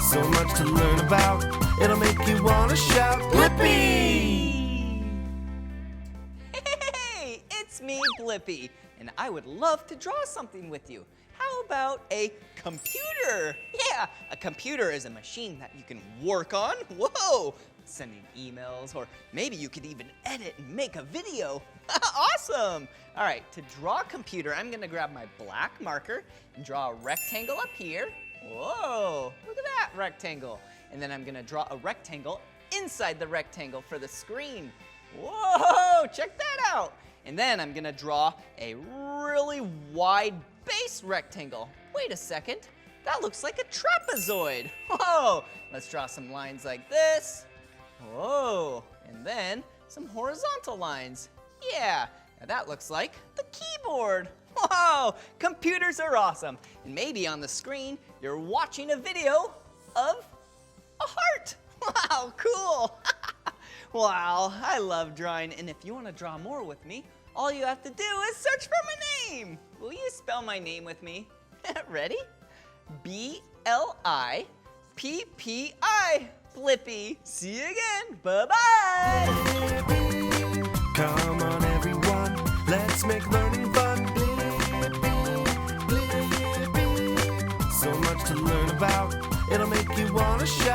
So much to learn about, it'll make you want to shout, Blippi! Hey, it's me, Blippi, and I would love to draw something with you. How about a computer? Yeah, a computer is a machine that you can work on. Whoa! Sending emails, or maybe you could even edit and make a video. Awesome! All right, to draw a computer, I'm gonna grab my black marker and draw a rectangle up here. Whoa, look at that rectangle. And then I'm gonna draw a rectangle inside the rectangle for the screen. Whoa, check that out. And then I'm gonna draw a really wide base rectangle. Wait a second, that looks like a trapezoid. Whoa, let's draw some lines like this. Whoa, and then some horizontal lines. Yeah, now that looks like the keyboard. Whoa, computers are awesome. And maybe on the screen, you're watching a video of a heart. Wow, cool. Wow, I love drawing, and if you want to draw more with me, all you have to do is search for my name. Will you spell my name with me? Ready? B-L-I-P-P-I. Blippi. See you again. Bye-bye. Blippi. Come on, everyone, let's make learning fun. Blippi, Blippi. So much to learn about, it'll make you want to shout.